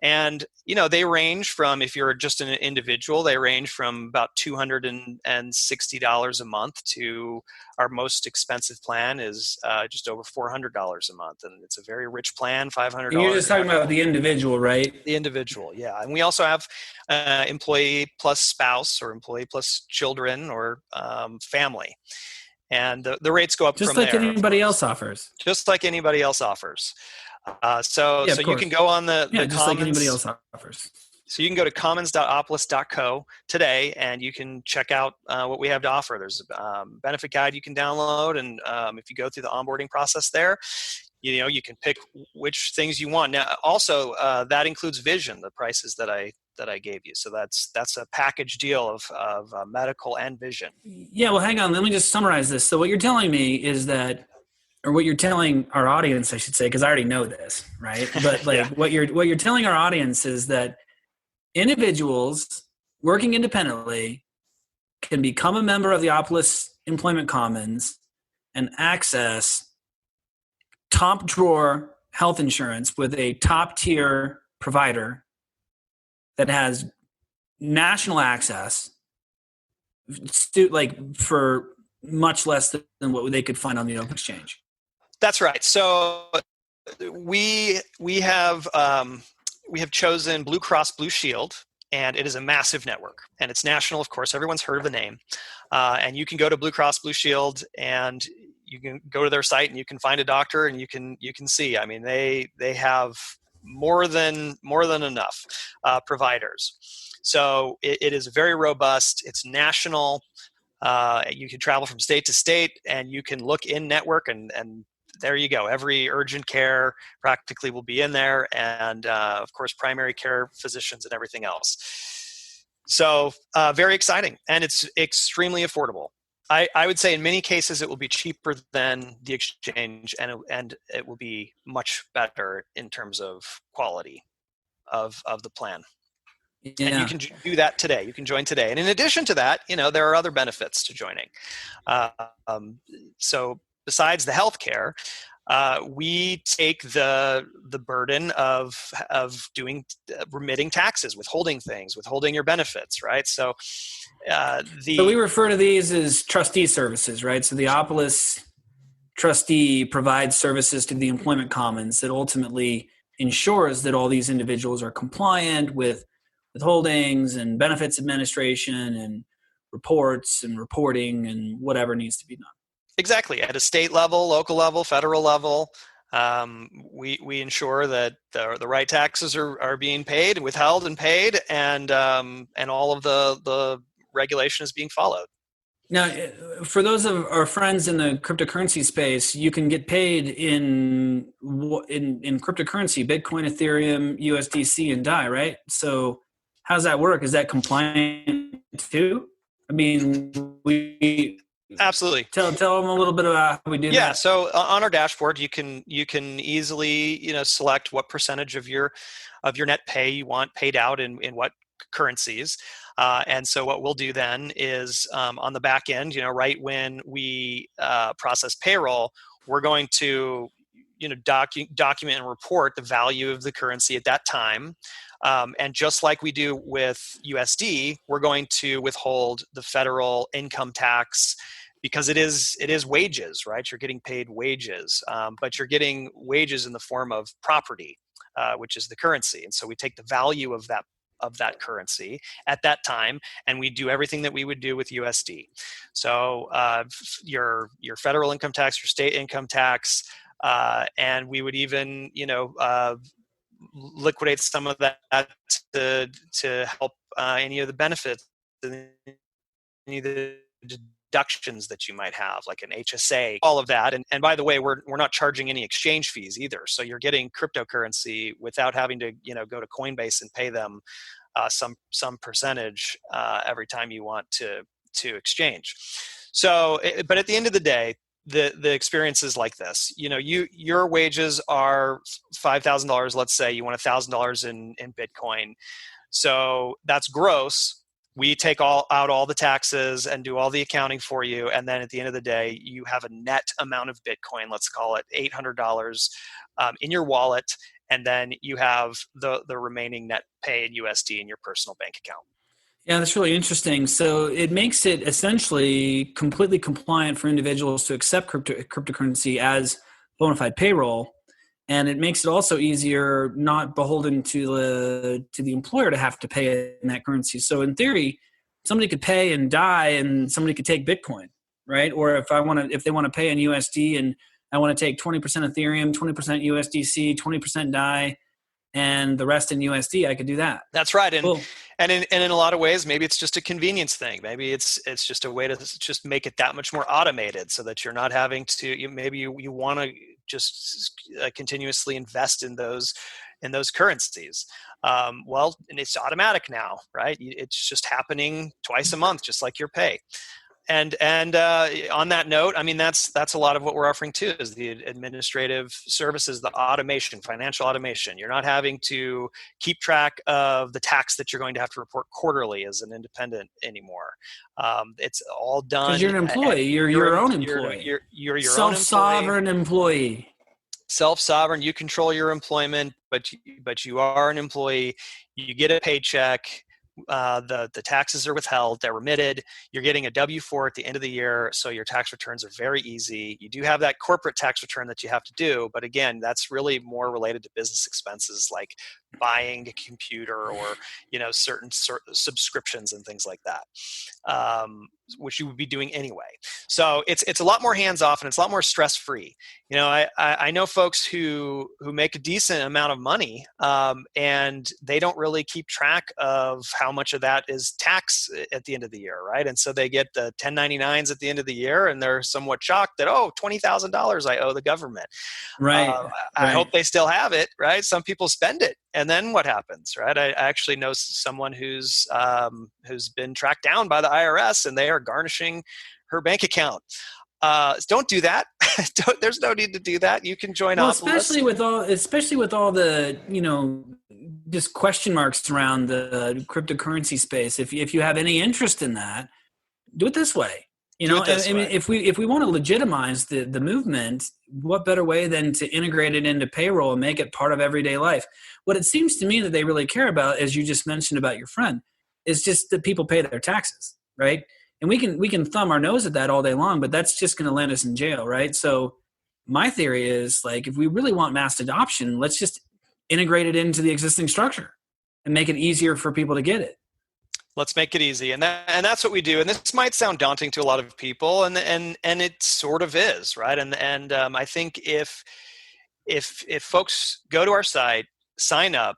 And, they range from, if you're just an individual, they range from about $260 a month to our most expensive plan is just over $400 a month. And it's a very rich plan, $500. And you're just talking about the individual, right? The individual, yeah. And we also have employee plus spouse or employee plus children or family. And the rates go up just from like there. Anybody else offers. Just like anybody else offers. So you can go on the just Commons, like anybody else offers. So you can go to commons.opolis.co today, and you can check out what we have to offer. There's a benefit guide you can download, and if you go through the onboarding process there, you can pick which things you want. Now, also that includes vision, the prices that I gave you. So that's a package deal of medical and vision. Yeah. Well, hang on. Let me just summarize this. So what you're telling me is that, or what you're telling our audience, I should say, because I already know this, right? But yeah. what you're telling our audience is that individuals working independently can become a member of the Opolis Employment Commons and access top drawer health insurance with a top tier provider that has national access, for much less than what they could find on the open exchange. That's right. So we have chosen Blue Cross Blue Shield, and it is a massive network, and it's national. Of course, everyone's heard of the name, and you can go to Blue Cross Blue Shield, and you can go to their site, and you can find a doctor, and you can see. I mean, they have more than enough providers. So it is very robust. It's national. You can travel from state to state, and you can look in network, and there you go. Every urgent care practically will be in there, and of course, primary care physicians and everything else. So very exciting, and it's extremely affordable. I would say in many cases it will be cheaper than the exchange, and it will be much better in terms of quality of the plan. Yeah. And you can do that today. You can join today. And in addition to that, there are other benefits to joining. So besides the healthcare, we take the burden of remitting taxes, withholding things, withholding your benefits, right? So so we refer to these as trustee services, right? So the Opolis trustee provides services to the employment commons that ultimately ensures that all these individuals are compliant with withholdings and benefits administration and reports and reporting and whatever needs to be done. Exactly. At a state level, local level, federal level, we ensure that the right taxes are being paid, withheld, and paid, and all of the regulation is being followed. Now, for those of our friends in the cryptocurrency space, you can get paid in cryptocurrency, Bitcoin, Ethereum, USDC, and DAI, right? So how does that work? Is that compliant too? I mean, Absolutely. Tell them a little bit about how we do that. Yeah. So on our dashboard, you can easily select what percentage of your net pay you want paid out in what currencies. And so what we'll do then is on the back end, right when we process payroll, we're going to document and report the value of the currency at that time. And just like we do with USD, we're going to withhold the federal income tax because it is wages, right? You're getting paid wages, but you're getting wages in the form of property, which is the currency. And so we take the value of that currency at that time, and we do everything that we would do with USD. So your federal income tax, your state income tax, and we would even liquidate some of that to help any of the benefits, any of the deductions that you might have, like an HSA, all of that. And by the way, we're not charging any exchange fees either. So you're getting cryptocurrency without having to go to Coinbase and pay them some percentage every time you want to exchange. So, but at the end of the day, the experience is like this. Your wages are $5,000. Let's say you want $1,000 in Bitcoin. So that's gross. We take out all the taxes and do all the accounting for you. And then at the end of the day, you have a net amount of Bitcoin, let's call it $800 in your wallet. And then you have the remaining net pay in USD in your personal bank account. Yeah, that's really interesting. So it makes it essentially completely compliant for individuals to accept cryptocurrency as bona fide payroll. And it makes it also easier, not beholden to the employer to have to pay it in that currency. So in theory, somebody could pay in DAI and somebody could take Bitcoin, right? Or if they want to pay in USD and I want to take 20% Ethereum, 20% USDC, 20% DAI, and the rest in USD, I could do that. That's right. And cool. and in a lot of ways, maybe it's just a convenience thing. Maybe it's just a way to just make it that much more automated so that you're not having to, maybe you want to just continuously invest in those currencies. Well, and it's automatic now, right? It's just happening twice a month, just like your pay. And on that note, I mean, that's a lot of what we're offering too, is the administrative services, the automation, financial automation. You're not having to keep track of the tax that you're going to have to report quarterly as an independent anymore. It's all done. Because you're an employee. You're your own employee. You're your self-sovereign employee. Self-sovereign. You control your employment, but you are an employee. You get a paycheck. The taxes are withheld, they're remitted. You're getting a W-4 at the end of the year, so your tax returns are very easy. You do have that corporate tax return that you have to do, but again, that's really more related to business expenses like buying a computer or certain subscriptions and things like that, which you would be doing anyway. So it's a lot more hands-off and it's a lot more stress-free. I know folks who make a decent amount of money, and they don't really keep track of how much of that is tax at the end of the year, right? And so they get the 1099s at the end of the year, and they're somewhat shocked that, $20,000 I owe the government. Right. I hope they still have it, right? Some people spend it. And then what happens, right? I actually know someone who's been tracked down by the IRS, and they are garnishing her bank account. Don't do that. There's no need to do that. You can join Opolis. Especially with all the just question marks around the cryptocurrency space. If you have any interest in that, do it this way. I mean, if we want to legitimize the movement, what better way than to integrate it into payroll and make it part of everyday life? What it seems to me that they really care about, as you just mentioned about your friend, is just that people pay their taxes, right? And we can thumb our nose at that all day long, but that's just going to land us in jail, right? So my theory is, like, if we really want mass adoption, let's just integrate it into the existing structure and make it easier for people to get it. Let's make it easy. And that's what we do. And this might sound daunting to a lot of people, and it sort of is, right? And I think if folks go to our site, sign up,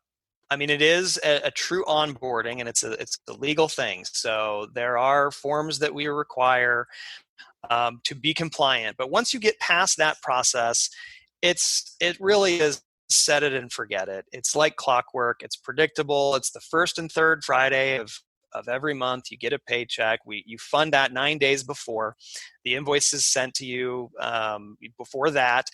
I mean, it is a true onboarding, and it's a legal thing. So there are forms that we require to be compliant. But once you get past that process, it really is set it and forget it. It's like clockwork. It's predictable. It's the first and third Friday of every month. You get a paycheck. You fund that 9 days before. The invoice is sent to you before that.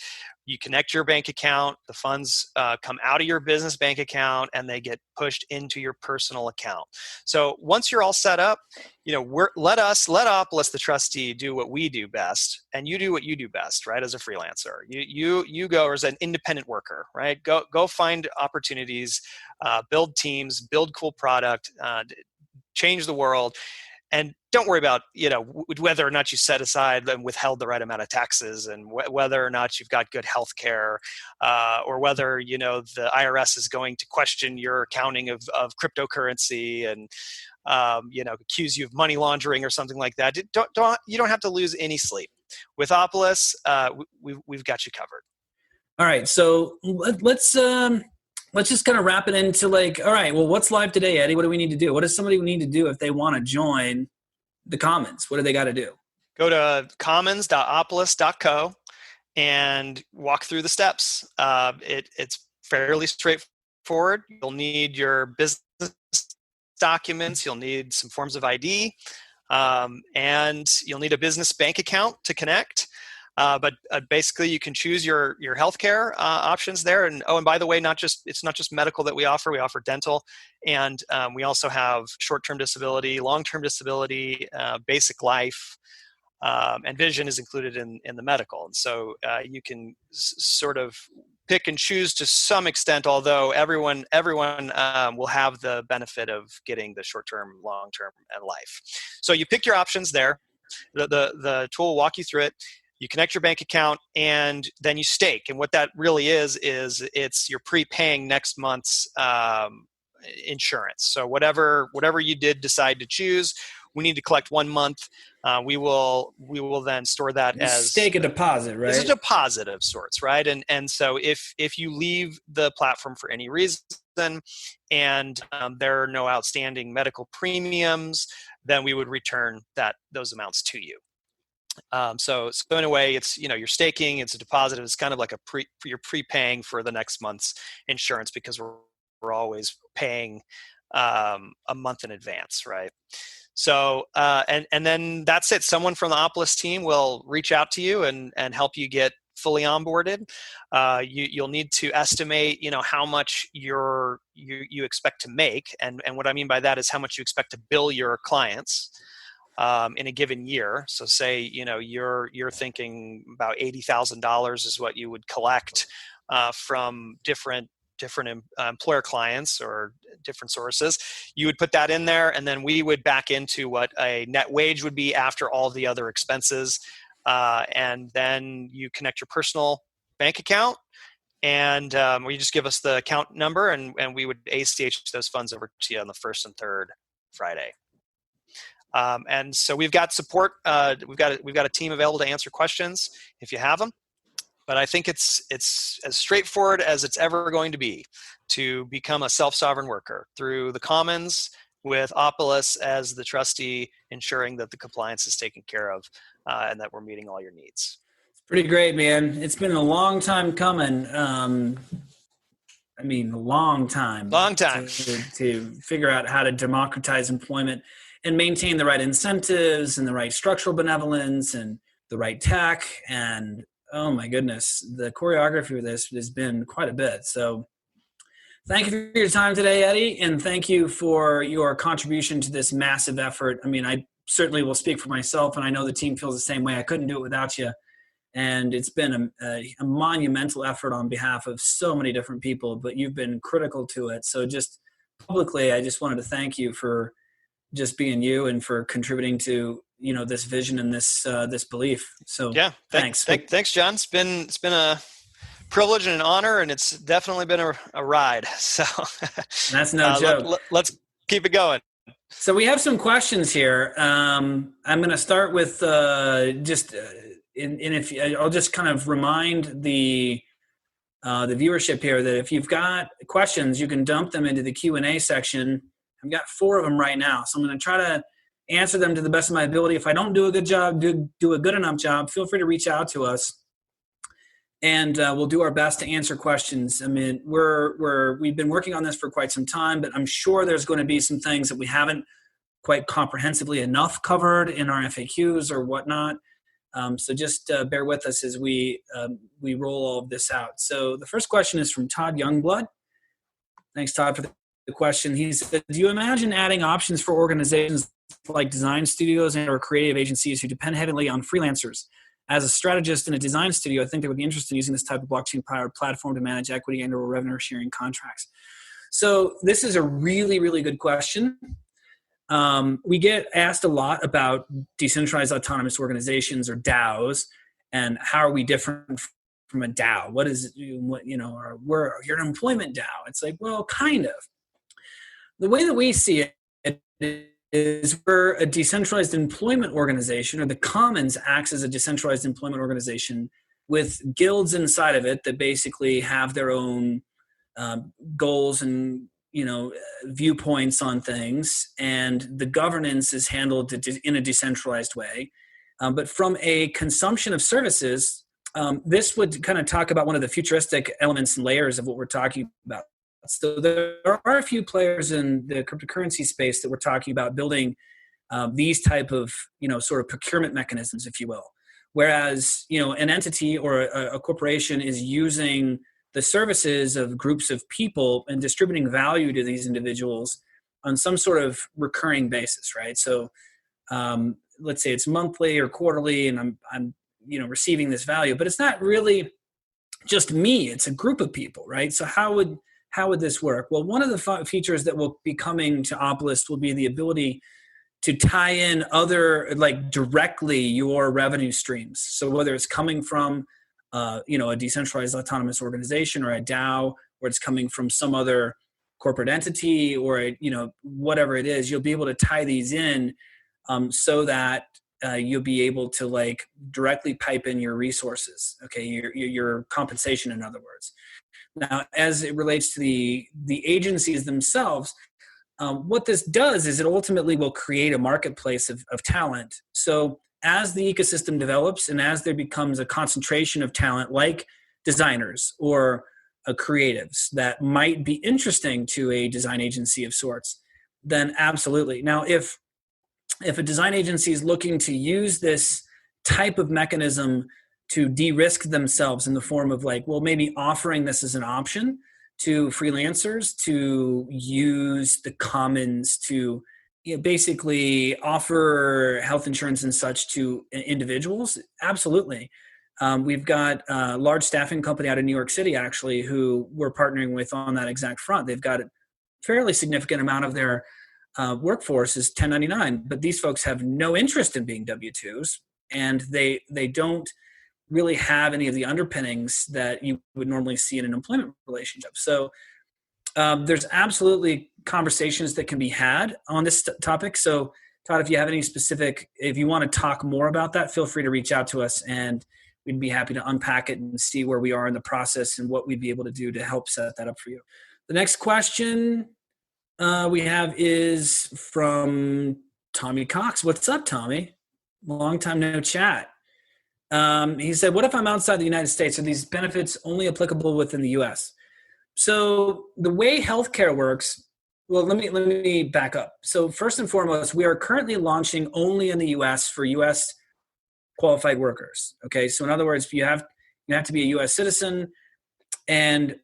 You connect your bank account. The funds come out of your business bank account, and they get pushed into your personal account. So once you're all set up, let Opolis, the trustee, do what we do best, and you do what you do best, right? As a freelancer, you go as an independent worker, right? Go find opportunities, build teams, build cool product, change the world. And don't worry about, whether or not you set aside and withheld the right amount of taxes, and whether or not you've got good health care, or whether, the IRS is going to question your accounting of cryptocurrency and, accuse you of money laundering or something like that. You don't have to lose any sleep. With Opolis, we've got you covered. All right. So let's just kind of wrap it into all right, well, what's live today, Eddie? What do we need to do? What does somebody need to do if they want to join the Commons? What do they got to do? Go to commons.opolis.co and walk through the steps. It's fairly straightforward. You'll need your business documents. You'll need some forms of ID, and you'll need a business bank account to connect. But basically, you can choose your healthcare options there. And by the way, it's not just medical that we offer. We offer dental, and we also have short-term disability, long-term disability, basic life, and vision is included in the medical. And so you can sort of pick and choose to some extent, although everyone will have the benefit of getting the short-term, long-term, and life. So you pick your options there. The tool will walk you through it. You connect your bank account, and then you stake. And what that really is you're prepaying next month's insurance. So whatever you did decide to choose, we need to collect 1 month. We will then store that as stake a deposit, right? It's a deposit of sorts, right? And so if you leave the platform for any reason, and there are no outstanding medical premiums, then we would return those amounts to you. So in a way, it's you're staking, it's a deposit, it's kind of like you're prepaying for the next month's insurance, because we're always paying a month in advance, right? So and then that's it. Someone from the Opolis team will reach out to you and help you get fully onboarded. You'll need to estimate how much you expect to make, and what I mean by that is how much you expect to bill your clients in a given year. So say you're thinking about $80,000 is what you would collect from different employer clients or different sources. You would put that in there, and then we would back into what a net wage would be after all the other expenses, and then you connect your personal bank account, and you just give us the account number, and we would ACH those funds over to you on the first and third Friday. And so we've got support. We've got a team available to answer questions if you have them. But I think it's as straightforward as it's ever going to be to become a self-sovereign worker through the Commons, with Opolis as the trustee, ensuring that the compliance is taken care of and that we're meeting all your needs. It's pretty great, man. It's been a long time coming. Long time. Long time. To figure out how to democratize employment and maintain the right incentives and the right structural benevolence and the right tech. And oh my goodness, the choreography of this has been quite a bit. So thank you for your time today, Eddie. And thank you for your contribution to this massive effort. I mean, I certainly will speak for myself, and I know the team feels the same way. I couldn't do it without you. And it's been a monumental effort on behalf of so many different people, but you've been critical to it. So just publicly, I just wanted to thank you for just being you and for contributing to, this vision and this belief. So yeah, thanks, John. It's been a privilege and an honor, and it's definitely been a ride. So that's no joke. Let's keep it going. So we have some questions here. I'm going to start with I'll just kind of remind the viewership here that if you've got questions, you can dump them into the Q&A section. I've got 4 of them right now, so I'm going to try to answer them to the best of my ability. If I don't do a good job, do a good enough job, feel free to reach out to us, and we'll do our best to answer questions. I mean, we've been working on this for quite some time, but I'm sure there's going to be some things that we haven't quite comprehensively enough covered in our FAQs or whatnot. So just bear with us as we roll all of this out. So the first question is from Todd Youngblood. Thanks, Todd, for the question. He said, do you imagine adding options for organizations like design studios and or creative agencies who depend heavily on freelancers? As a strategist in a design studio, I think they would be interested in using this type of blockchain-powered platform to manage equity and or revenue sharing contracts. So this is a really, really good question. We get asked a lot about decentralized autonomous organizations or DAOs, and how are we different from a DAO? You're an employment DAO. It's like, well, kind of. The way that we see it is we're a decentralized employment organization, or the Commons acts as a decentralized employment organization with guilds inside of it that basically have their own goals and viewpoints on things, and the governance is handled in a decentralized way. But from a consumption of services, this would kind of talk about one of the futuristic elements and layers of what we're talking about. So there are a few players in the cryptocurrency space that we're talking about building these type of, sort of procurement mechanisms, if you will. Whereas, an entity or a corporation is using the services of groups of people and distributing value to these individuals on some sort of recurring basis, right? So let's say it's monthly or quarterly, and I'm receiving this value, but it's not really just me, it's a group of people, right? So how would this work? Well, one of the features that will be coming to Opolis will be the ability to tie in directly your revenue streams. So whether it's coming from a decentralized autonomous organization or a DAO, or it's coming from some other corporate entity, or whatever it is, you'll be able to tie these in so that you'll be able to directly pipe in your resources, okay, your compensation, in other words. Now, as it relates to the agencies themselves, what this does is it ultimately will create a marketplace of talent. So as the ecosystem develops and as there becomes a concentration of talent like designers or creatives that might be interesting to a design agency of sorts, then absolutely. Now, if a design agency is looking to use this type of mechanism to de-risk themselves in the form of maybe offering this as an option to freelancers to use the commons to basically offer health insurance and such to individuals, absolutely. We've got a large staffing company out of New York City, actually, who we're partnering with on that exact front. They've got a fairly significant amount of their workforce is 1099, but these folks have no interest in being W-2s, and they don't really have any of the underpinnings that you would normally see in an employment relationship. So there's absolutely conversations that can be had on this topic. So Todd, if you have if you want to talk more about that, feel free to reach out to us, and we'd be happy to unpack it and see where we are in the process and what we'd be able to do to help set that up for you. The next question we have is from Tommy Cox. What's up, Tommy? Long time no chat. He said, what if I'm outside the United States? Are these benefits only applicable within the US? So the way healthcare works, well, let me back up. So first and foremost, we are currently launching only in the US for US qualified workers. Okay. So in other words, you have to be a US citizen, and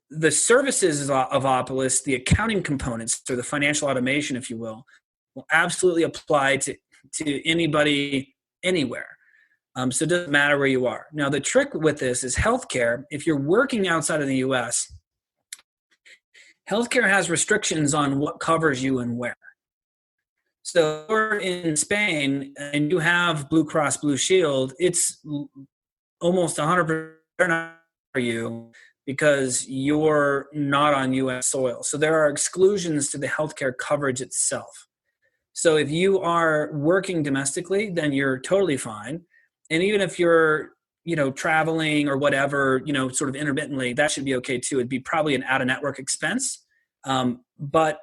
the services of Opolis, the accounting components, or the financial automation, if you will absolutely apply to anybody anywhere. So it doesn't matter where you are. Now, the trick with this is healthcare. If you're working outside of the US, healthcare has restrictions on what covers you and where. So if you're in Spain and you have Blue Cross Blue Shield, it's almost 100% for you because you're not on U.S. soil. So there are exclusions to the healthcare coverage itself. So if you are working domestically, then you're totally fine. And even if you're, traveling or whatever, sort of intermittently, that should be okay too. It'd be probably an out-of-network expense. But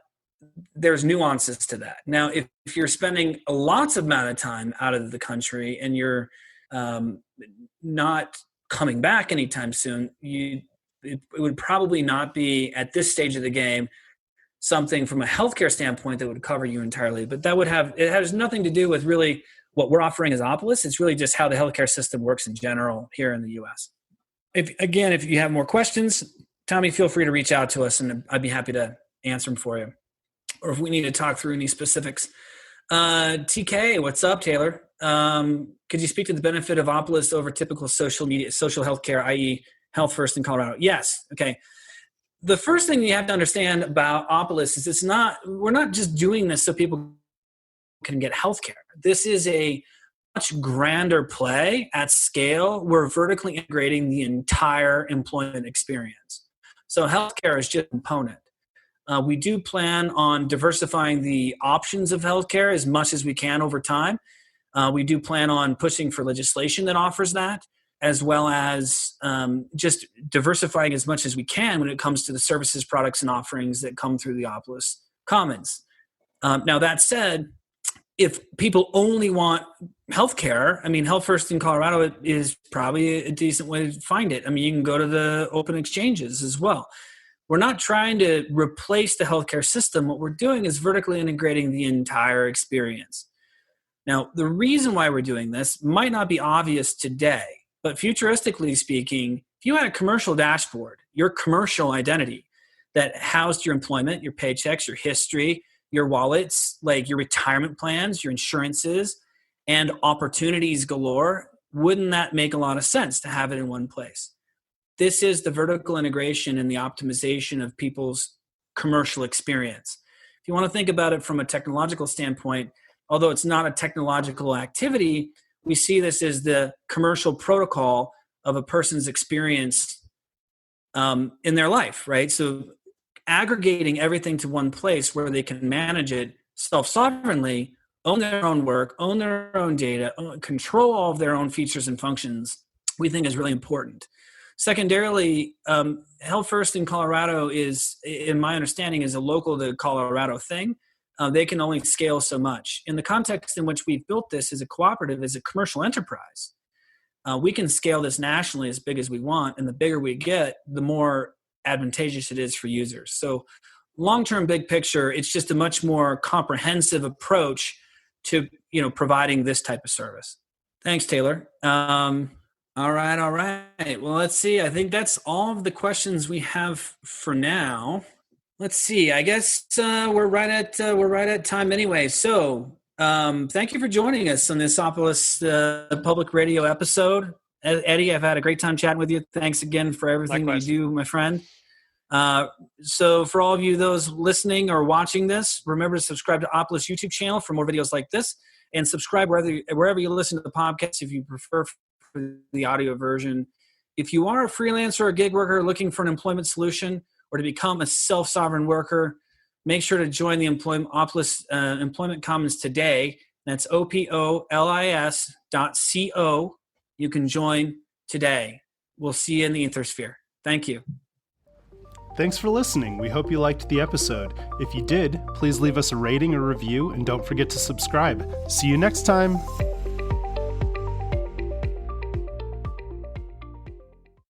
there's nuances to that. Now, if you're spending lots of amount of time out of the country and you're not coming back anytime soon, it would probably not be at this stage of the game something from a healthcare standpoint that would cover you entirely. But it has nothing to do with really what we're offering as Opolis. It's really just how the healthcare system works in general here in the U.S. If you have more questions, Tommy, feel free to reach out to us and I'd be happy to answer them for you. Or if we need to talk through any specifics. TK, what's up, Taylor? Could you speak to the benefit of Opolis over typical social healthcare, i.e. Health First in Colorado? Yes. Okay. The first thing you have to understand about Opolis is we're not just doing this so people can get healthcare. This is a much grander play at scale. We're vertically integrating the entire employment experience. So healthcare is just a component. We do plan on diversifying the options of healthcare as much as we can over time. We do plan on pushing for legislation that offers that, as well as just diversifying as much as we can when it comes to the services, products, and offerings that come through the Opolis Commons. Now, that said, if people only want healthcare, Health First in Colorado is probably a decent way to find it. You can go to the open exchanges as well. We're not trying to replace the healthcare system. What we're doing is vertically integrating the entire experience. Now, the reason why we're doing this might not be obvious today, but futuristically speaking, if you had a commercial dashboard, your commercial identity that housed your employment, your paychecks, your history, your wallets, like your retirement plans, your insurances, and opportunities galore, wouldn't that make a lot of sense to have it in one place? This is the vertical integration and the optimization of people's commercial experience. If you want to think about it from a technological standpoint, although it's not a technological activity, we see this as the commercial protocol of a person's experience in their life, right? So aggregating everything to one place where they can manage it self-sovereignly, own their own work, own their own data, control all of their own features and functions, we think is really important. Secondarily, Health First in Colorado is, in my understanding, is a local to Colorado thing. They can only scale so much. In the context in which we've built this as a cooperative, as a commercial enterprise, we can scale this nationally as big as we want, and the bigger we get, the more advantageous it is for users. So long-term, big picture, it's just a much more comprehensive approach to providing this type of service. Thanks, Taylor. All right. Well, let's see. I think that's all of the questions we have for now. Let's see. I guess we're right at time anyway. So thank you for joining us on this Opolis Public Radio episode. Eddie, I've had a great time chatting with you. Thanks again for everything Likewise. you do, my friend. So for all of you, those listening or watching this, remember to subscribe to Opolis YouTube channel for more videos like this, and subscribe wherever you listen to the podcast if you prefer for the audio version. If you are a freelancer or gig worker looking for an employment solution or to become a self-sovereign worker, make sure to join the Opolis Employment Commons today. That's opolis.co. You can join today. We'll see you in the Ethersphere. Thank you. Thanks for listening. We hope you liked the episode. If you did, please leave us a rating or review and don't forget to subscribe. See you next time.